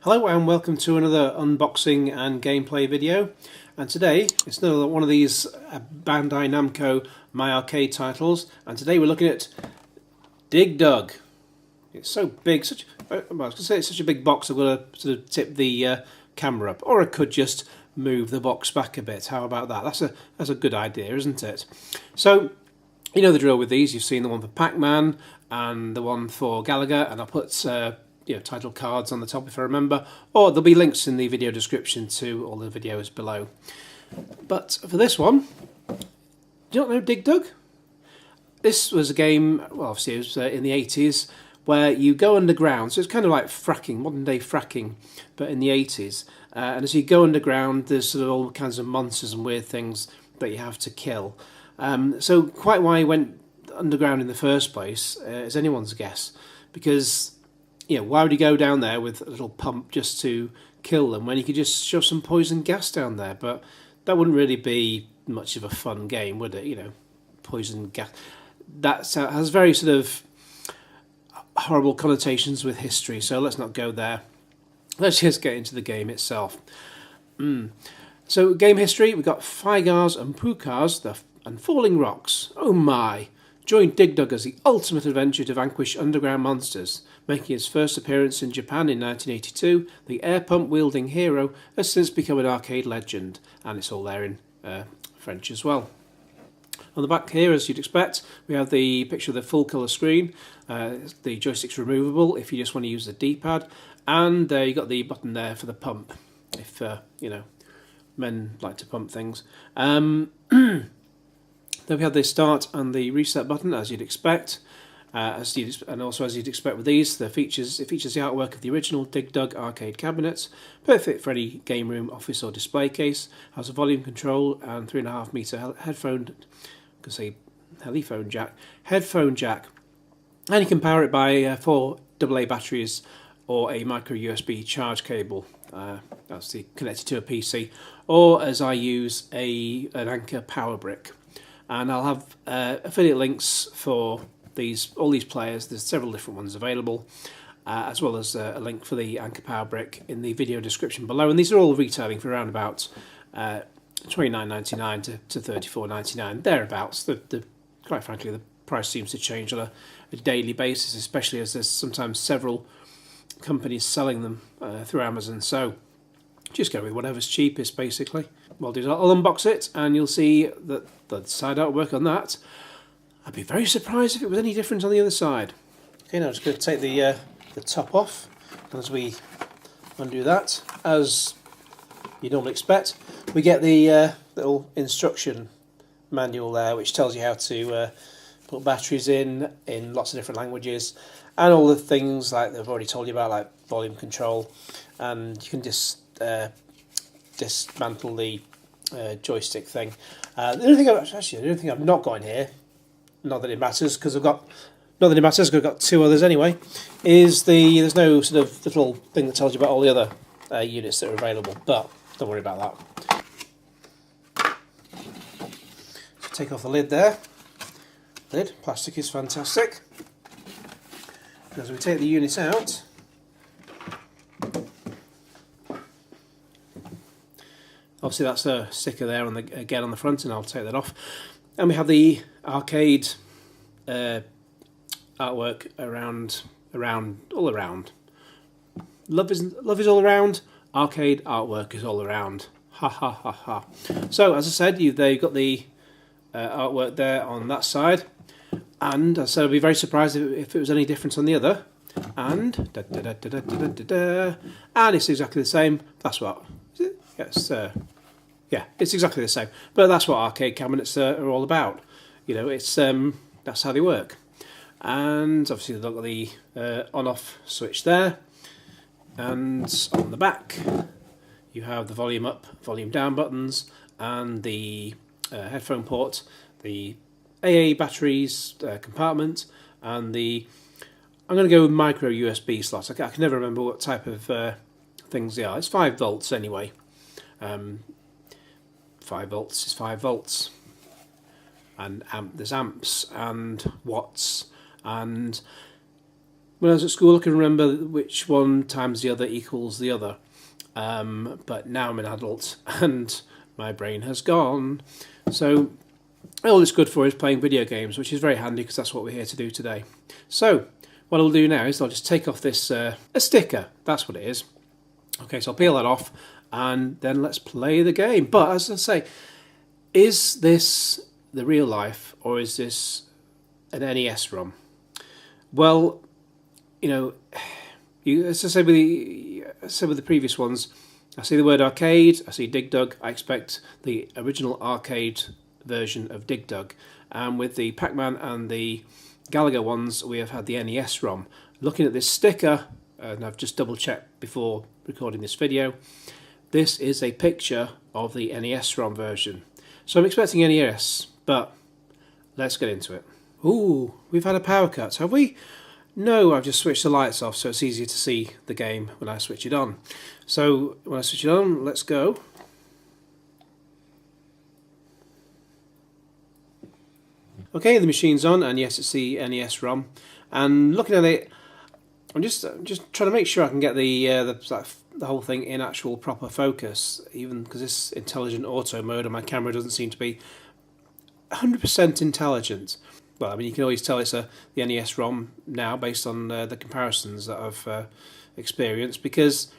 Hello and welcome to another unboxing and gameplay video, and today it's another one of these Bandai Namco My Arcade titles, and today we're looking at Dig Dug. It's so big, I was going to say it's such a big box I've got to sort of tip the camera up, or I could just move the box back a bit. How about that? That's a good idea, isn't it? So you know the drill with these. You've seen the one for Pac-Man and the one for Gallagher, and I'll put title cards on the top if I remember, or there'll be links in the video description to all the videos below. But for this one, do you not know Dig Dug? This was a game, well obviously it was in the 80s, where you go underground, so it's kind of like fracking, modern day fracking, but in the 80s. And as you go underground, there's sort of all kinds of monsters and weird things that you have to kill. So quite why I went underground in the first place is anyone's guess, because why would you go down there with a little pump just to kill them when you could just shove some poison gas down there? But that wouldn't really be much of a fun game, would it? Poison gas. That has very sort of horrible connotations with history, so let's not go there. Let's just get into the game itself. So game history, we've got Figars and Pukars and Falling Rocks. Oh my! Join Dig Dug as the ultimate adventure to vanquish underground monsters. Making its first appearance in Japan in 1982, the air pump wielding hero has since become an arcade legend, and it's all there in French as well. On the back here, as you'd expect, we have the picture of the full colour screen. The joystick's removable if you just want to use the D-pad, and you've got the button there for the pump, if men like to pump things. Then we have the start and the reset button, as you'd expect. And also, as you'd expect with these, it features the artwork of the original Dig Dug arcade cabinets, perfect for any game room, office or display case. Has a volume control and 3.5 metre headphone jack, and you can power it by 4 AA batteries or a micro USB charge cable. That's connected to a PC, or as I use an Anker power brick. And I'll have affiliate links for all these players. There's several different ones available, as well as a link for the Anker Power Brick in the video description below. And these are all retailing for around about $29.99 to $34.99, thereabouts. Quite frankly, the price seems to change on a daily basis, especially as there's sometimes several companies selling them through Amazon. So just go with whatever's cheapest, basically. I'll unbox it, and you'll see that the side artwork on that. I'd be very surprised if it was any different on the other side. Okay, now I'm just going to take the top off, and as we undo that, as you normally expect, we get the little instruction manual there, which tells you how to put batteries in lots of different languages, and all the things like they've already told you about, like volume control, and you can just dismantle the joystick thing. The only thing I've not got in here, not that it matters because I've got two others anyway, is there's no sort of little thing that tells you about all the other units that are available, but don't worry about that. So take off the lid there. Plastic is fantastic. As we take the unit out, obviously that's a sticker there on the front, and I'll take that off. And we have the arcade artwork all around. Love is all around. Arcade artwork is all around. Ha ha ha ha. So as I said, you've got the artwork there on that side, and as I said, I'd be very surprised if it was any different on the other. And and it's exactly the same. That's what. Is it? Yes. Yeah, it's exactly the same. But that's what arcade cabinets are all about. It's that's how they work. And obviously they've got the on-off switch there. And on the back, you have the volume up, volume down buttons, and the headphone port, the AA batteries compartment, and I'm going to go with micro USB slots. I can never remember what type of things they are. It's 5 volts anyway. 5 volts is 5 volts, and there's amps and watts, and when I was at school, I can remember which one times the other equals the other. But now I'm an adult and my brain has gone. So all it's good for is playing video games, which is very handy because that's what we're here to do today. So what I'll do now is I'll just take off this a sticker. That's what it is. Okay, so I'll peel that off and then let's play the game. But as I say, is this the real life or is this an NES ROM? Well, you know, as I said with the previous ones, I see the word arcade, I see Dig Dug, I expect the original arcade version of Dig Dug. And with the Pac-Man and the Galaga ones, we have had the NES ROM. Looking at this sticker, and I've just double checked before recording this video, this is a picture of the NES ROM version. So I'm expecting NES, but let's get into it. Ooh, we've had a power cut, have we? No, I've just switched the lights off so it's easier to see the game when I switch it on. So when I switch it on, let's go. Okay, the machine's on, and yes, it's the NES ROM. And looking at it, I'm just trying to make sure I can get the whole thing in actual proper focus, even because this intelligent auto mode on my camera doesn't seem to be 100% intelligent. Well, I mean, you can always tell it's the NES ROM now based on the comparisons that I've experienced, because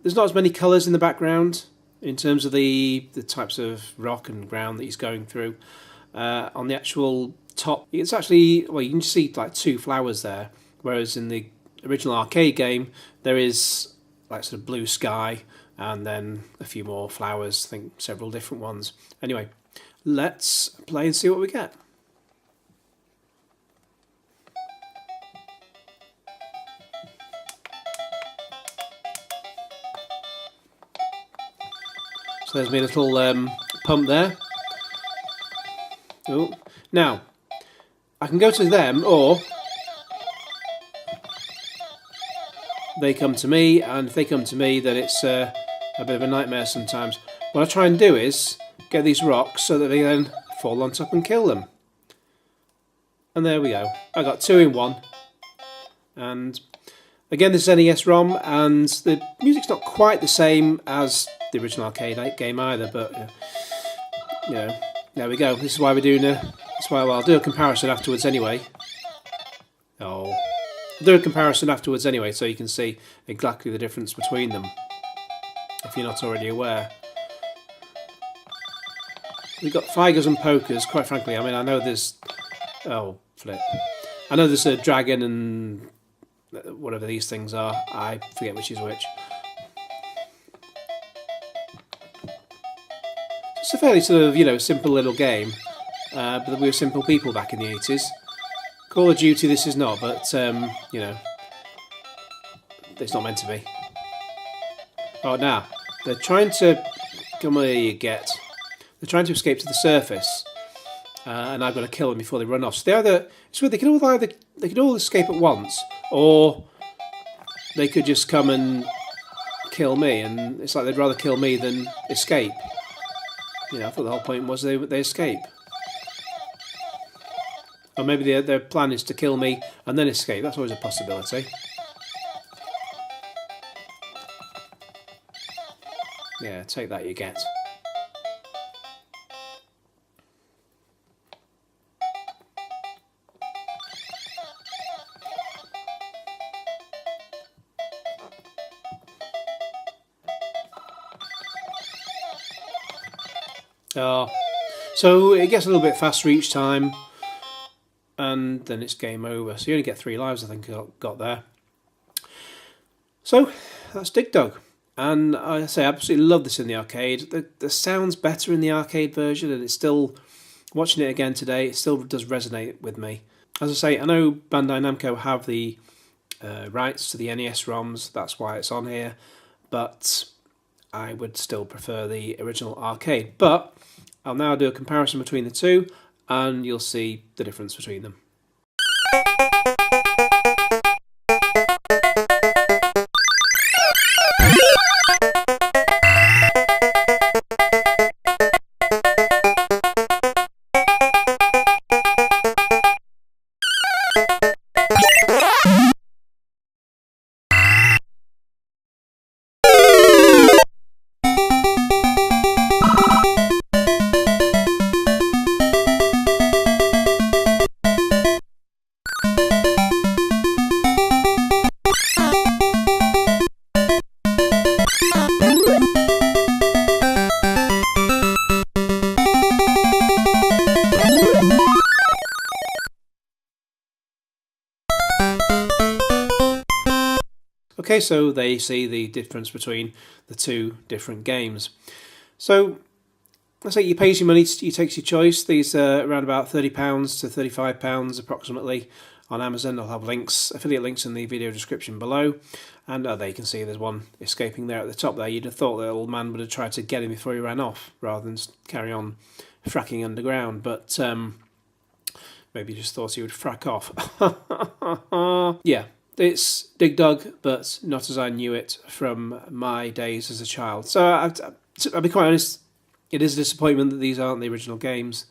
there's not as many colours in the background in terms of the types of rock and ground that he's going through. On the actual top, it's actually, well, you can just see like 2 flowers there, whereas in the original arcade game there is like sort of blue sky and then a few more flowers, I think several different ones. Anyway, let's play and see what we get. So there's my little pump there. Oh. Now, I can go to them, or they come to me, and if they come to me, then it's a bit of a nightmare sometimes. What I try and do is get these rocks so that they then fall on top and kill them. And there we go. I got 2 in 1. And again, this is NES ROM, and the music's not quite the same as the original arcade game either, but you know, there we go. This is why we're doing I'll do a comparison afterwards anyway. Oh, I'll do a comparison afterwards anyway, so you can see exactly the difference between them, if you're not already aware. We've got Figures and Pokers, quite frankly. I mean, I know there's... Oh, flip. I know there's a dragon and whatever these things are. I forget which is which. It's a fairly sort of, you know, simple little game. But we were simple people back in the 80s. Call of Duty this is not, but, you know, it's not meant to be. Oh, now, they're trying to... Come on, here you get... They're trying to escape to the surface, and I've got to kill them before they run off. So they could all escape at once, or they could just come and kill me, and it's like they'd rather kill me than escape. You know, I thought the whole point was they escape. Or maybe their plan is to kill me and then escape. That's always a possibility. Yeah, take that, you get. Oh, so it gets a little bit faster each time, and then it's game over. So you only get 3 lives, I think I got there. So that's Dig Dug, and I say I absolutely love this in the arcade. The sound's better in the arcade version, and it's still, watching it again today, it still does resonate with me. As I say, I know Bandai Namco have the rights to the NES ROMs, that's why it's on here, but I would still prefer the original arcade. But I'll now do a comparison between the two, and you'll see the difference between them. Okay, so they see the difference between the two different games. So let's say you pay your money, you take your choice. These are around about £30 to £35 approximately on Amazon. I'll have links, affiliate links in the video description below. And there you can see there's one escaping there at the top there. You'd have thought the old man would have tried to get him before he ran off, rather than carry on fracking underground. But maybe he just thought he would frack off. Yeah, it's Dig Dug, but not as I knew it from my days as a child. So I'll be quite honest, it is a disappointment that these aren't the original games.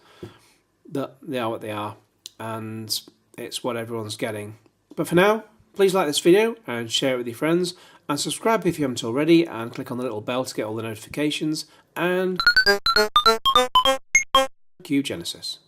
But they are what they are, and it's what everyone's getting. But for now, please like this video and share it with your friends, and subscribe if you haven't already, and click on the little bell to get all the notifications, and cue Genesis.